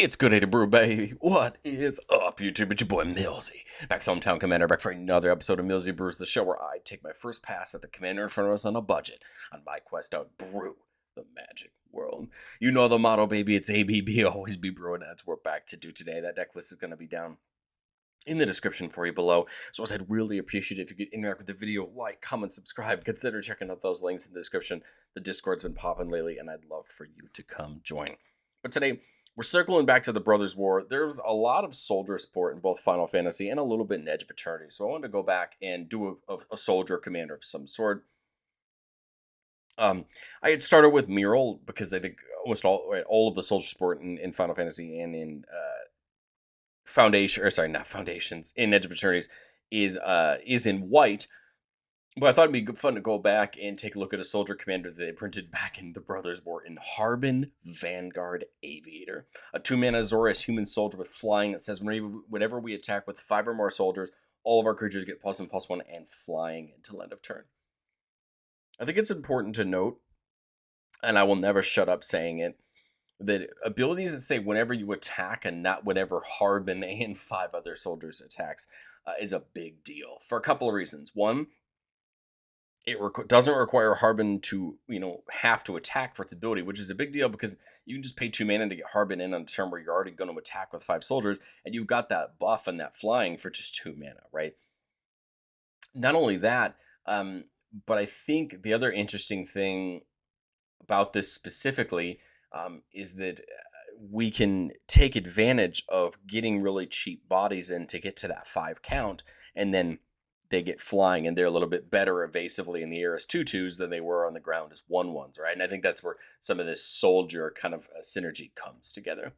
It's good day to brew, baby. What is up, YouTube? It's your boy Millsy. Back to Hometown Commander, back for another episode of Millsy Brews, the show where I take my first pass at the commander in front of us on a budget on my quest to brew the magic world. You know the motto, baby. It's ABB, always be brewing. That's what we're back to do today. That deck list is going to be down in the description for you below. So I'd really appreciate it if you could interact with the video, like, comment, subscribe. Consider checking out those links in the description. The Discord's been popping lately, and I'd love for you to come join. But today, we're circling back to the Brothers' War. There's a lot of soldier support in both Final Fantasy and a little bit in Edge of Eternity. So I wanted to go back and do a soldier commander of some sort. I had started with Mural because I think almost all of the soldier support in Final Fantasy and in not Foundations, in Edge of Eternities is in white. But I thought it'd be fun to go back and take a look at a soldier commander that they printed back in the Brothers' War in Harbin, Vanguard, Aviator. A 2-mana Azorius human soldier with flying that says whenever we attack with 5 or more soldiers, all of our creatures get +1/+1 and flying until end of turn. I think it's important to note, and I will never shut up saying it, that abilities that say whenever you attack and not whenever Harbin and 5 other soldiers attacks is a big deal for a couple of reasons. One, it doesn't require Harbin to, have to attack for its ability, which is a big deal because you can just pay 2 mana to get Harbin in on a turn where you're already going to attack with 5 soldiers, and you've got that buff and that flying for just 2 mana, right? Not only that, but I think the other interesting thing about this specifically is that we can take advantage of getting really cheap bodies in to get to that 5 count, and then they get flying, and they're a little bit better evasively in the air as 2/2s than they were on the ground as 1/1s, right? And I think that's where some of this soldier kind of synergy comes together.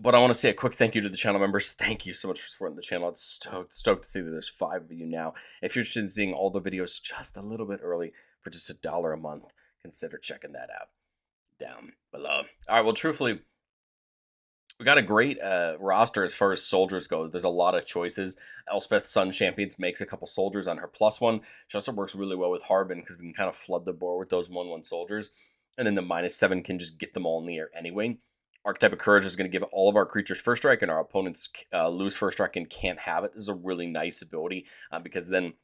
But I want to say a quick thank you to the channel members. Thank you so much for supporting the channel. It's stoked to see that there's 5 of you now. If you're interested in seeing all the videos just a little bit early for just $1 a month, consider checking that out down below. All right, well, truthfully, we got a great roster as far as soldiers go. There's a lot of choices. Elspeth Sun Champions makes a couple soldiers on her +1. She also works really well with Harbin because we can kind of flood the board with those 1/1 soldiers. And then the -7 can just get them all in the air anyway. Archetype of Courage is going to give all of our creatures first strike, and our opponents lose first strike and can't have it. This is a really nice ability because then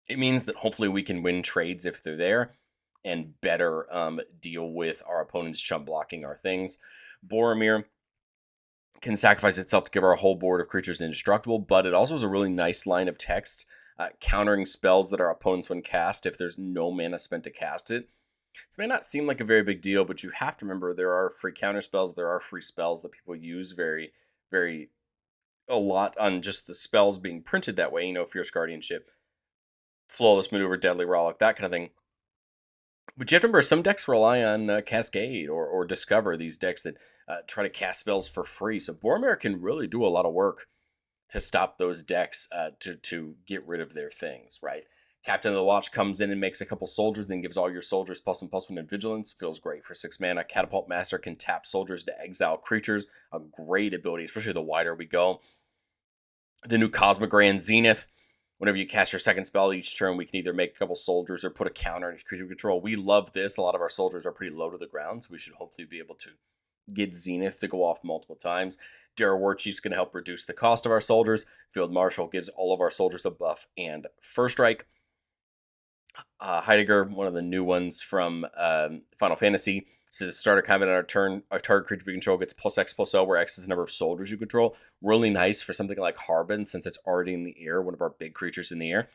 it means that hopefully we can win trades if they're there and better deal with our opponents chump blocking our things. Boromir can sacrifice itself to give our whole board of creatures indestructible, but it also has a really nice line of text countering spells that our opponents when cast if there's no mana spent to cast it. This may not seem like a very big deal, but you have to remember there are free counter spells, there are free spells that people use very, very a lot on just the spells being printed that way, Fierce Guardianship, Flawless Maneuver, Deadly Rollick, that kind of thing. But you have to remember, some decks rely on Cascade or Discover, these decks that try to cast spells for free. So Boromir can really do a lot of work to stop those decks to get rid of their things, right? Captain of the Watch comes in and makes a couple soldiers, then gives all your soldiers +1/+1 in Vigilance. Feels great for 6 mana. Catapult Master can tap soldiers to exile creatures. A great ability, especially the wider we go. The new Cosmic Grand Zenith. Whenever you cast your second spell each turn, we can either make a couple soldiers or put a counter on each creature we control. We love this. A lot of our soldiers are pretty low to the ground, so we should hopefully be able to get Zenith to go off multiple times. Dara War Chief's going to help reduce the cost of our soldiers. Field Marshal gives all of our soldiers a buff and first strike. Heidegger, one of the new ones from Final Fantasy, says start a combat on our turn. A target creature we control gets +X/+0, where X is the number of soldiers you control. Really nice for something like Harbin, since it's already in the air, one of our big creatures in the air.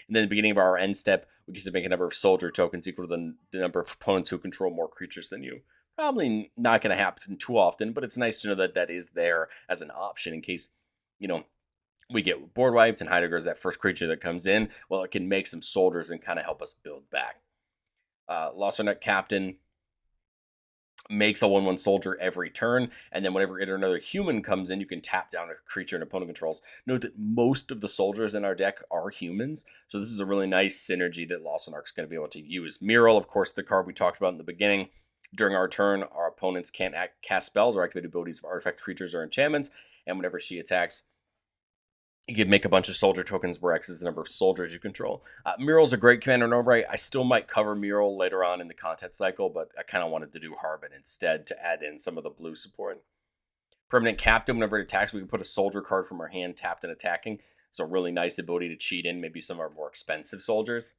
And then at the beginning of our end step, we get to make a number of soldier tokens equal to the number of opponents who control more creatures than you. Probably not going to happen too often, but it's nice to know that that is there as an option in case, we get board wiped and Heidegger is that first creature that comes in. Well, it can make some soldiers and kind of help us build back. Lost Captain makes a 1/1 soldier every turn, and then whenever another human comes in, you can tap down a creature an opponent controls. Note that most of the soldiers in our deck are humans, so this is a really nice synergy that Lost is going to be able to use. Mural, of course, the card we talked about in the beginning. During our turn, our opponents can't cast spells or activate abilities of artifact creatures or enchantments, and whenever she attacks, You can make a bunch of soldier tokens where X is the number of soldiers you control. Mural's a great commander in own right. I still might cover Mural later on in the content cycle, but I kind of wanted to do Harbin instead to add in some of the blue support. Permanent Captain, whenever it attacks, we can put a soldier card from our hand tapped and attacking. So, really nice ability to cheat in maybe some of our more expensive soldiers.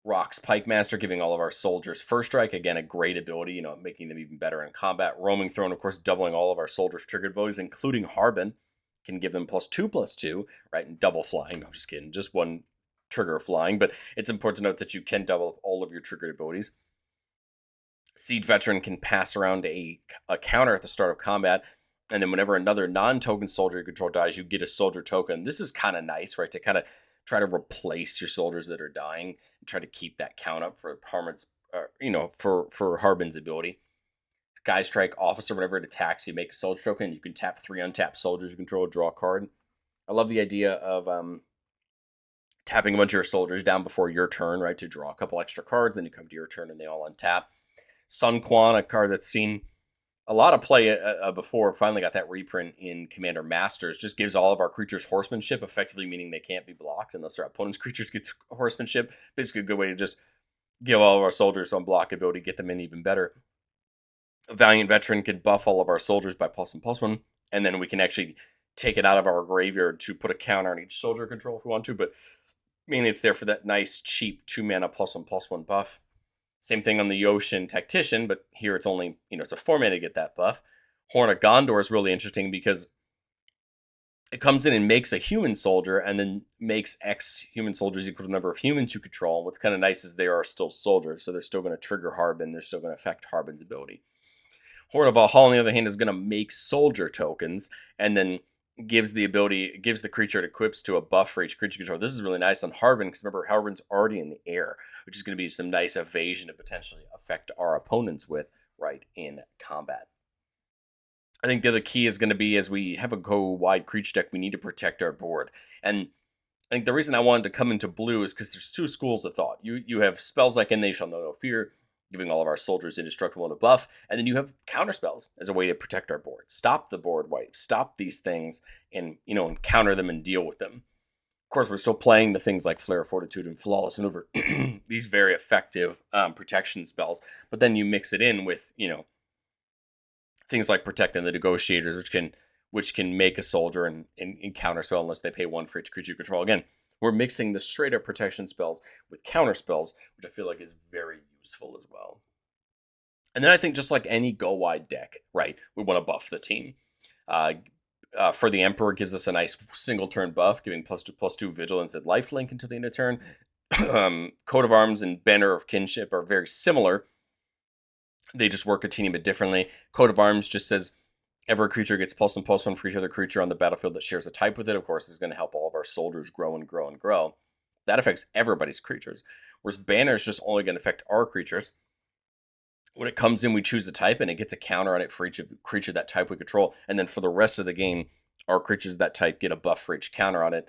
Rock's Pike Master, giving all of our soldiers first strike. Again, a great ability, making them even better in combat. Roaming Throne, of course, doubling all of our soldiers' triggered abilities, including Harbin. Can give them +2/+2, right? And double flying. No, I'm just kidding. Just one trigger of flying. But it's important to note that you can double all of your triggered abilities. Siege Veteran can pass around a counter at the start of combat. And then whenever another non-token soldier you control dies, you get a soldier token. This is kind of nice, right? To kind of try to replace your soldiers that are dying and try to keep that count up for Harbin's, for Harbin's ability. Sky Strike Officer, whenever it attacks, you make a soldier token. You can tap 3 untapped soldiers you control, draw a card. I love the idea of tapping a bunch of your soldiers down before your turn, right, to draw a couple extra cards. Then you come to your turn and they all untap. Sun Quan, a card that's seen a lot of play before, finally got that reprint in Commander Masters. Just gives all of our creatures horsemanship, effectively meaning they can't be blocked unless their opponent's creatures get horsemanship. Basically, a good way to just give all of our soldiers some block ability, get them in even better. A Valiant Veteran could buff all of our soldiers by +1/+1, and then we can actually take it out of our graveyard to put a counter on each soldier control if we want to, but mainly it's there for that nice, cheap 2-mana +1/+1 buff. Same thing on the Ocean Tactician, but here it's only, it's a 4-mana to get that buff. Horn of Gondor is really interesting because it comes in and makes a human soldier and then makes X human soldiers equal to the number of humans you control. And what's kind of nice is they are still soldiers, so they're still going to trigger Harbin. They're still going to affect Harbin's ability. Horde of Valhalla, on the other hand, is going to make soldier tokens and then gives the creature it equips to a buff for each creature control. This is really nice on Harbin because remember, Harbin's already in the air, which is going to be some nice evasion to potentially affect our opponents with right in combat. I think the other key is going to be as we have a go-wide creature deck, we need to protect our board. And I think the reason I wanted to come into blue is because there's 2 schools of thought. You have spells like And They Shall Know No Fear, giving all of our soldiers indestructible and a buff, and then you have counter spells as a way to protect our board. Stop the board wipe, stop these things, and and counter them and deal with them. Of course, we're still playing the things like Flare of Fortitude and Flawless Maneuver, these very effective protection spells, but then you mix it in with, things like Protect and the Negotiators, which can make a soldier and counter spell unless they pay 1 for each creature you control. Again, we're mixing the straight up protection spells with counter spells, which I feel like is very useful as well. And then I think just like any go wide deck, right, we want to buff the team. For the Emperor, it gives us a nice single turn buff, giving +2/+2 vigilance and lifelink until the end of turn. Coat of Arms and Banner of Kinship are very similar. They just work a teeny bit differently. Coat of Arms just says every creature gets +1/+1 for each other creature on the battlefield that shares a type with it. Of course, is going to help all of our soldiers grow and grow and grow. That affects everybody's creatures. Whereas Banner is just only going to affect our creatures. When it comes in, we choose a type, and it gets a counter on it for each of the creature that type we control. And then for the rest of the game, our creatures that type get a buff for each counter on it.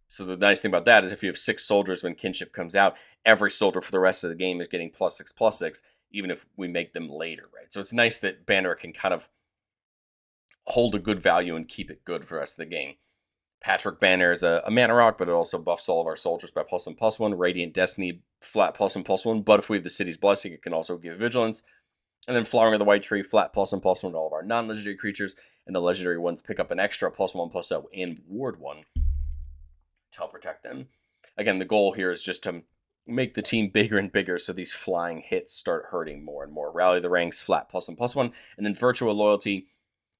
So the nice thing about that is if you have 6 soldiers when Kinship comes out, every soldier for the rest of the game is getting +6/+6, even if we make them later, right? So it's nice that Banner can kind of hold a good value and keep it good for the rest of the game. Patrick Banner is a mana rock, but it also buffs all of our soldiers by +1/+1. Radiant Destiny, flat +1/+1, but if we have the City's Blessing, it can also give vigilance. And then Flowering of the White Tree, flat +1/+1 to all of our non-legendary creatures, and the legendary ones pick up an extra +1/+0 and ward 1 to help protect them. Again, the goal here is just to make the team bigger and bigger so these flying hits start hurting more and more. Rally the Ranks, flat +1/+1, and then Virtual Loyalty.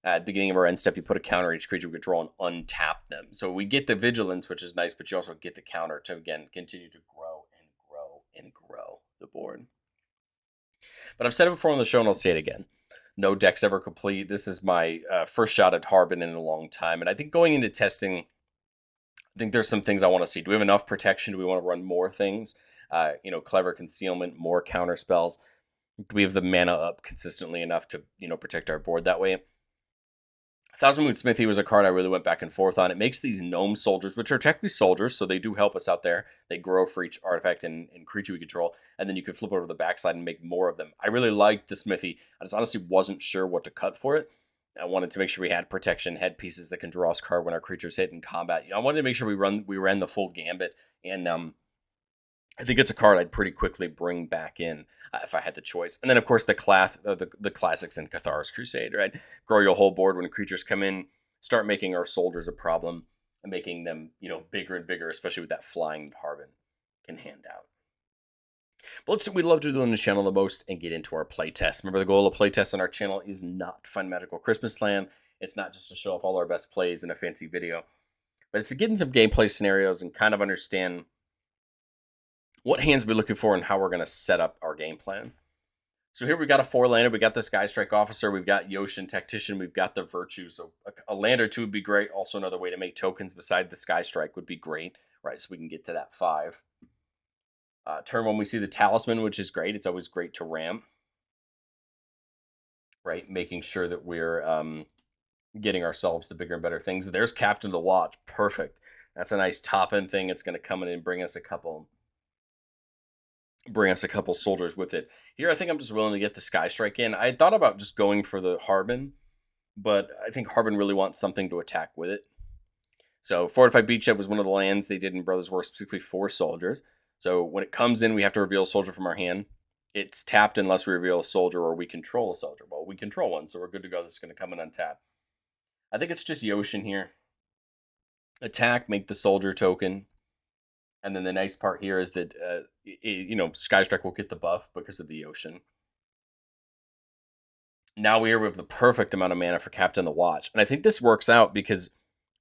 At the beginning of our end step, you put a counter on each creature we control and untap them. So we get the vigilance, which is nice, but you also get the counter to, again, continue to grow and grow and grow the board. But I've said it before on the show, and I'll say it again. No deck's ever complete. This is my first shot at Harbin in a long time. And I think going into testing, I think there's some things I want to see. Do we have enough protection? Do we want to run more things? Clever Concealment, more counter spells. Do we have the mana up consistently enough to, protect our board that way? Thousand Moon Smithy was a card I really went back and forth on. It makes these gnome soldiers, which are technically soldiers, so they do help us out there. They grow for each artifact and creature we control, and then you can flip over to the backside and make more of them. I really liked the Smithy. I just honestly wasn't sure what to cut for it. I wanted to make sure we had protection, had pieces that can draw us card when our creatures hit in combat. I wanted to make sure we ran the full gambit, and I think it's a card I'd pretty quickly bring back in if I had the choice. And then, of course, the classics in Cathar's Crusade, right? Grow your whole board when creatures come in. Start making our soldiers a problem and making them, bigger and bigger, especially with that flying that Harbin can hand out. But let's we love to do on the channel the most and get into our playtest. Remember, the goal of playtest on our channel is not to find magical Christmas land. It's not just to show off all our best plays in a fancy video, but it's to get in some gameplay scenarios and kind of understand what hands we're looking for and how we're going to set up our game plan. So here we got a 4-lander. We got the Sky Strike Officer. We've got Yoshin Tactician. We've got the Virtue. So a land or two would be great. Also, another way to make tokens beside the Sky Strike would be great, right? So we can get to that 5. Turn 1, we see the Talisman, which is great. It's always great to ramp, right? Making sure that we're getting ourselves to bigger and better things. There's Captain of the Watch. Perfect. That's a nice top-end thing. It's going to come in and bring us a couple soldiers with it. Here, I think I'm just willing to get the Sky Strike in. I thought about just going for the Harbin, but I think Harbin really wants something to attack with it. So Fortified Beachhead was one of the lands they did in Brothers War specifically for soldiers. So when it comes in, we have to reveal a soldier from our hand. It's tapped unless we reveal a soldier or we control a soldier. Well, we control one, so we're good to go. This is going to come in untapped. I think it's just Yoshin here. Attack, make the soldier token. And then the nice part here is that, Sky Strike will get the buff because of the Yoshin. Now we have the perfect amount of mana for Captain the Watch. And I think this works out because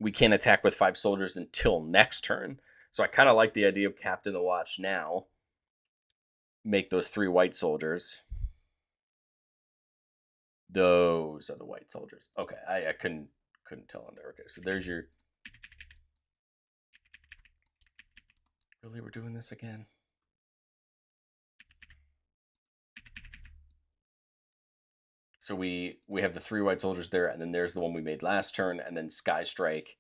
we can't attack with 5 soldiers until next turn. So I kind of like the idea of Captain the Watch now. Make those 3 white soldiers. Those are the white soldiers. Okay, I couldn't tell on there. Okay, so there's your... Really, we're doing this again? So we have the 3 white soldiers there, and then there's the one we made last turn, and then Sky Strike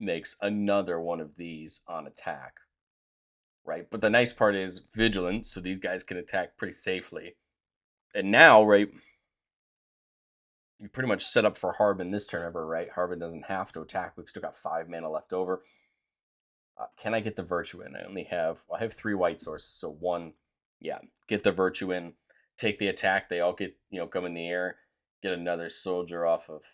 makes another one of these on attack, right? But the nice part is Vigilance, so these guys can attack pretty safely. And now, right, you pretty much set up for Harbin this turn ever, right? Harbin doesn't have to attack. We've still got 5 mana left over. Can I get the Virtue in? I have 3 white sources, so 1, yeah, get the Virtue in, take the attack. They all get, come in the air, get another soldier off of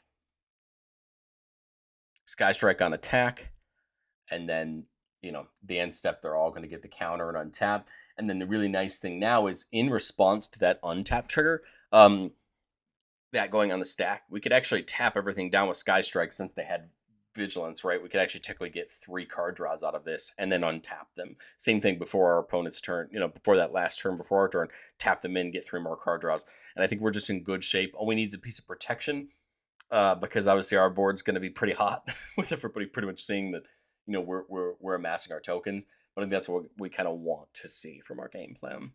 Sky Strike on attack, and then, the end step, they're all going to get the counter and untap. And then the really nice thing now is in response to that untap trigger, that going on the stack, we could actually tap everything down with Sky Strike since they had Vigilance, right? We could actually technically get 3 card draws out of this and then untap them. Same thing before our opponent's turn, before that last turn, before our turn, tap them in, get 3 more card draws. And I think we're just in good shape. All we need is a piece of protection, because obviously our board's going to be pretty hot with everybody pretty much seeing that, we're amassing our tokens. But I think that's what we kind of want to see from our game plan.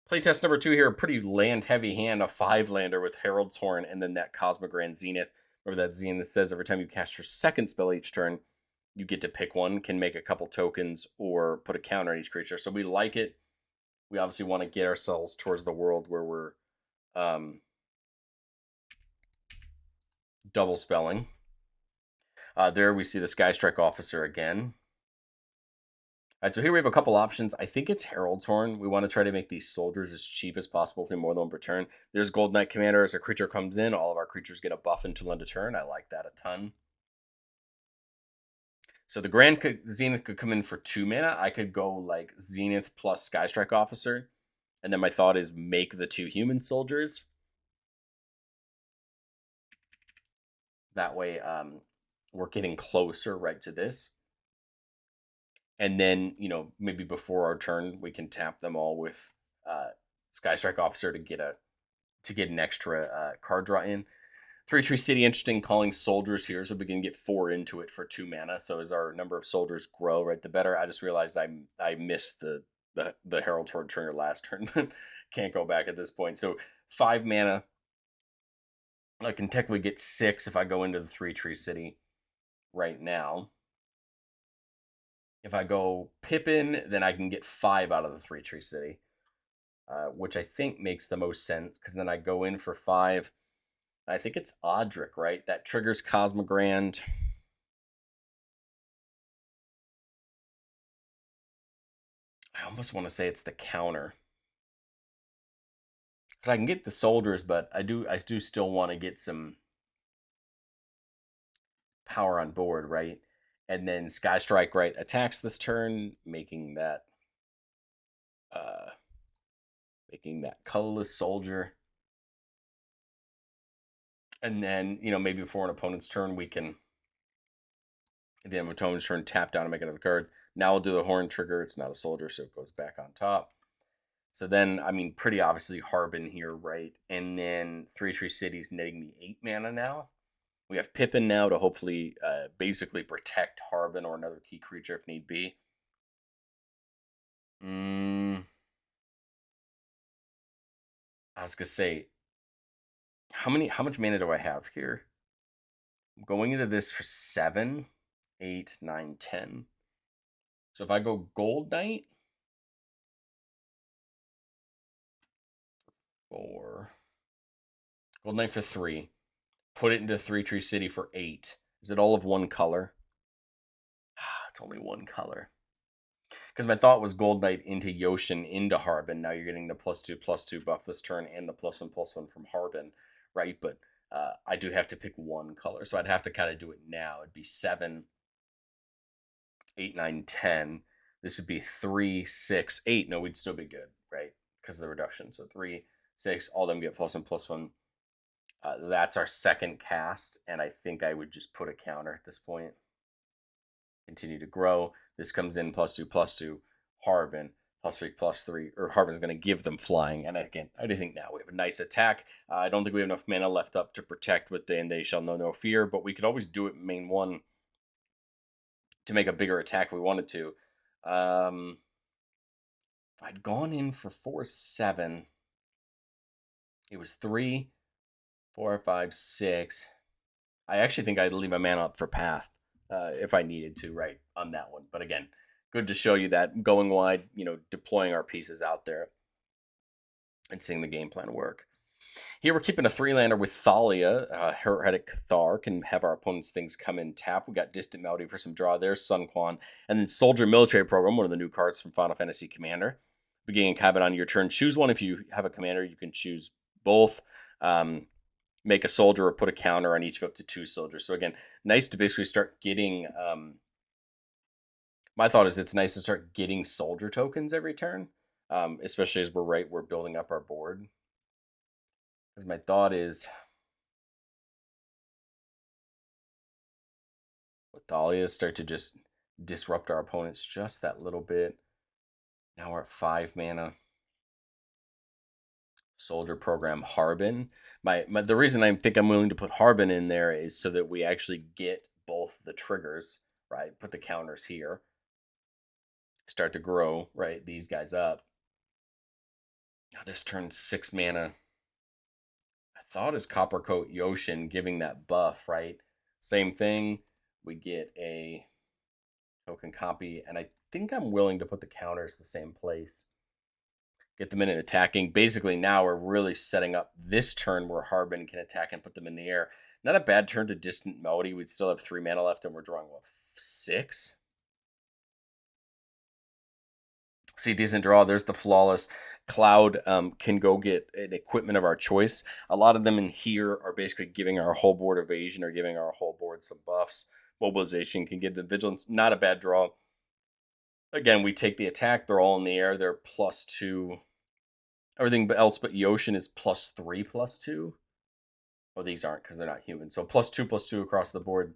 Playtest number 2 here, a pretty land-heavy hand, a 5-lander with Herald's Horn, and then that Cosmogrand Zenith. Remember that Zenith says every time you cast your second spell each turn, you get to pick one, can make a couple tokens, or put a counter on each creature. So we like it. We obviously want to get ourselves towards the world where we're double spelling. There we see the Sky Strike Officer again. All right, so here we have a couple options. I think it's Herald's Horn. We want to try to make these soldiers as cheap as possible, play more than 1 per turn. There's Gold Knight Commander. As a creature comes in, all of our creatures get a buff until end of turn. I like that a ton. So the Zenith could come in for 2 mana. I could go like Zenith plus Sky Strike Officer. And then my thought is make the 2 human soldiers. That way we're getting closer right to this. And then, maybe before our turn, we can tap them all with Sky Strike Officer to get an extra card draw in. 3 Tree City, interesting, calling soldiers here, so we can get 4 into it for 2 mana. So as our number of soldiers grow, right, the better. I just realized I missed the Herald Horn trigger last turn. Can't go back at this point. So 5 mana. I can technically get 6 if I go into the 3 Tree City right now. If I go Pippin, then I can get 5 out of the 3 Tree City, which I think makes the most sense, because then I go in for 5. I think it's Audric, right? That triggers Cosmogrand. I almost want to say it's the counter. Because I can get the soldiers, but I do still want to get some power on board, right? And then Sky Strike, right, attacks this turn, uh making that colorless soldier. And then, maybe before an opponent's turn, we can at the end of opponent's turn tap down and make another card. Now we'll do the horn trigger. It's not a soldier, so it goes back on top. So then, I mean, pretty obviously Harbin here, right? And then 3/3 Cities netting me 8 mana now. We have Pippin now to hopefully basically protect Harbin or another key creature if need be. I was gonna say, how much mana do I have here? I'm going into this for 7, 8, 9, 10. So if I go Gold Knight for Gold Knight for 3, put it into 3/3 City for 8. Is it all of one color? It's only one color. Because my thought was Gold Knight into Yoshin into Harbin. Now you're getting the +2/+2 buff this turn and the +1/+1 from Harbin, right? But I do have to pick one color. So I'd have to kind of do it now. It'd be 7, 8, 9, 10. This would be 3, 6, 8. No, we'd still be good, right? Because of the reduction. So 3, 6, all of them get +1/+1. That's our second cast, and I think I would just put a counter at this point. Continue to grow. This comes in +2/+2. Harbin +3/+3, or Harbin's going to give them flying. And again, I do think now we have a nice attack. I don't think we have enough mana left up to protect with the "And They Shall Know No Fear," but we could always do it main one to make a bigger attack if we wanted to. If I'd gone in for 4/7, it was 3, 4, 5, 6. I actually think I'd leave a mana up for Path if I needed to, right, on that one. But again, good to show you that going wide, deploying our pieces out there and seeing the game plan work. Here we're keeping a 3-lander with Thalia. Heretic Cathar can have our opponent's things come in tap. We got Distant Melody for some draw there, Sun Quan. And then Soldier Military Program, one of the new cards from Final Fantasy Commander. Beginning combat on your turn, choose one. If you have a commander, you can choose both. Make a soldier or put a counter on each of up to 2 soldiers. So again, nice to basically start getting... my thought is it's nice to start getting soldier tokens every turn, especially as we're building up our board. Because my thought is, with Thalia, start to just disrupt our opponents just that little bit. Now we're at 5 mana. Soldier program Harbin. The reason I think I'm willing to put Harbin in there is so that we actually get both the triggers, right? Put the counters here. Start to grow, right? These guys up. Now this turns 6 mana. I thought is Coppercoat Yoshin giving that buff, right? Same thing. We get a token copy, and I think I'm willing to put the counters the same place. Get them in and attacking. Basically, now we're really setting up this turn where Harbin can attack and put them in the air. Not a bad turn to Distant Melody. We'd still have 3 mana left, and we're drawing, 6? See, decent draw. There's the Flawless. Cloud can go get an equipment of our choice. A lot of them in here are basically giving our whole board evasion or giving our whole board some buffs. Mobilization can give them vigilance. Not a bad draw. Again, we take the attack. They're all in the air. They're +2. Everything else but Yoshin is +3/+2. Oh, these aren't because they're not human. So +2/+2 across the board,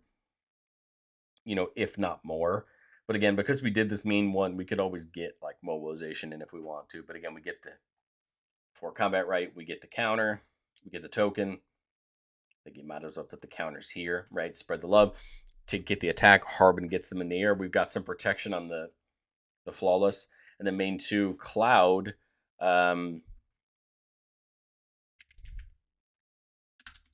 if not more. But again, because we did this main one, we could always get like mobilization in if we want to. But again, we get the for combat right, we get the counter, we get the token. I think you might as well put the counters here, right? Spread the love. To get the attack, Harbin gets them in the air. We've got some protection on the Flawless. And then main 2, Cloud.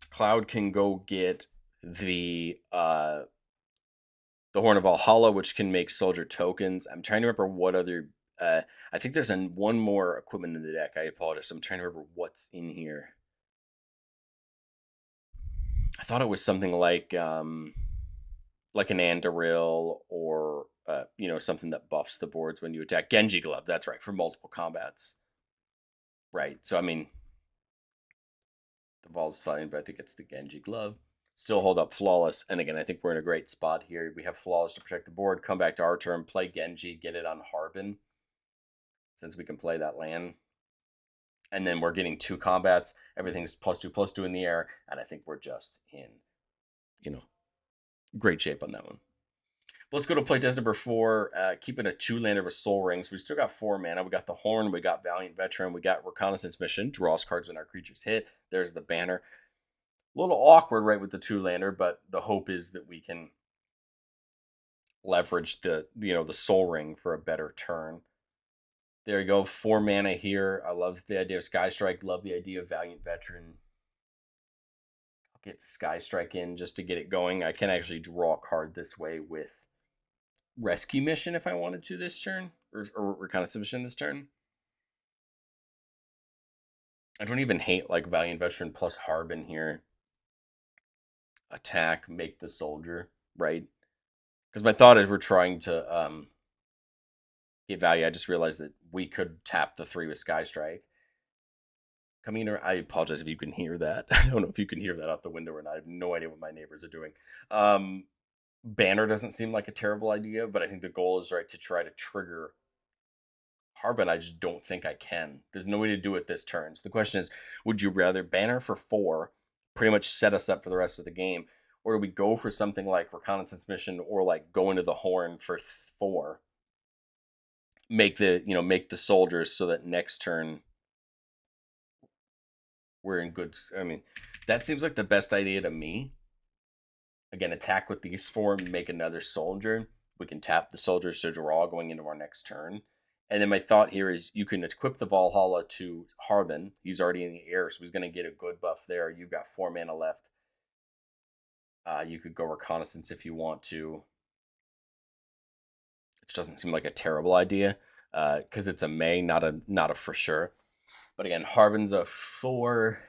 Cloud can go get the Horn of Valhalla, which can make soldier tokens. I'm trying to remember what other... I think there's one more equipment in the deck. I apologize. I'm trying to remember what's in here. I thought it was something like an Andoril or something that buffs the boards when you attack. Genji Glove, that's right, for multiple combats. Right. So I mean, the Vol's signed, but I think it's the Genji Glove. Still hold up Flawless. And again, I think we're in a great spot here. We have Flawless to protect the board. Come back to our turn, play Genji, get it on Harbin, since we can play that land. And then we're getting 2 combats. Everything's +2/+2 in the air. And I think we're just in, great shape on that one. Let's go to playtest number 4. Keeping a 2-lander with Soul Rings. We still got 4 mana. We got the Horn. We got Valiant Veteran. We got Reconnaissance Mission. Draws cards when our creatures hit. There's the banner. A little awkward, right, with the 2-lander, but the hope is that we can leverage the Soul Ring for a better turn. There you go. 4 mana here. I love the idea of Sky Strike. Love the idea of Valiant Veteran. I'll get Sky Strike in just to get it going. I can actually draw a card this way with Rescue Mission if I wanted to this turn, or Reconnaissance Mission this turn. I don't even hate like Valiant Veteran plus Harbin here. Attack, make the soldier, right? Because my thought is we're trying to get value. I just realized that we could tap the 3 with Sky Strike. Coming, I apologize if you can hear that. I don't know if you can hear that off the window or not. I have no idea what my neighbors are doing. Banner doesn't seem like a terrible idea, but I think the goal is right to try to trigger Harbin. I just don't think I can. There's no way to do it this turn. So the question is, would you rather banner for 4, pretty much set us up for the rest of the game, or do we go for something like Reconnaissance Mission or like go into the Horn for 4, make the soldiers so that next turn we're in good. I mean, that seems like the best idea to me. Again, attack with these 4, make another soldier. We can tap the soldiers to draw going into our next turn. And then my thought here is you can equip the Valhalla to Harbin. He's already in the air, so he's going to get a good buff there. You've got 4 mana left. You could go Reconnaissance if you want to, which doesn't seem like a terrible idea because it's a May, not a for sure. But again, Harbin's a 4,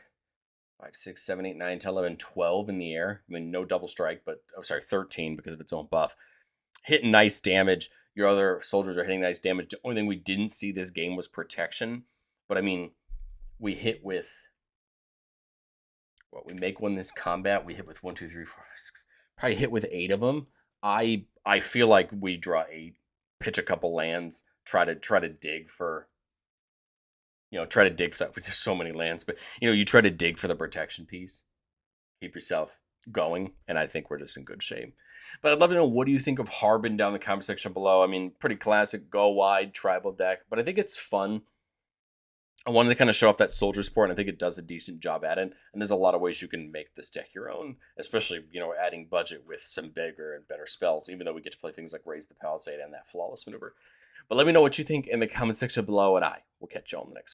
5, 6, 7, 8, 9, 10, 11, 12 in the air. I mean, no double strike, but 13 because of its own buff. Hitting nice damage. Your other soldiers are hitting nice damage. The only thing we didn't see this game was protection. But I mean, we hit with we make one this combat. We hit with 1, 2, 3, 4, 5, 6. Probably hit with 8 of them. I feel like we draw 8, pitch a couple lands, try to dig for try to dig for that. There's so many lands, but you try to dig for the protection piece. Keep yourself going, and I think we're just in good shape. But I'd love to know, what do you think of Harbin down in the comment section below? I mean, pretty classic, go wide, tribal deck, but I think it's fun. I wanted to kind of show off that soldier support, and I think it does a decent job at it. And there's a lot of ways you can make this deck your own, especially, adding budget with some bigger and better spells, even though we get to play things like Raise the Palisade and that Flawless Maneuver. But let me know what you think in the comment section below, and I will catch you on the next one.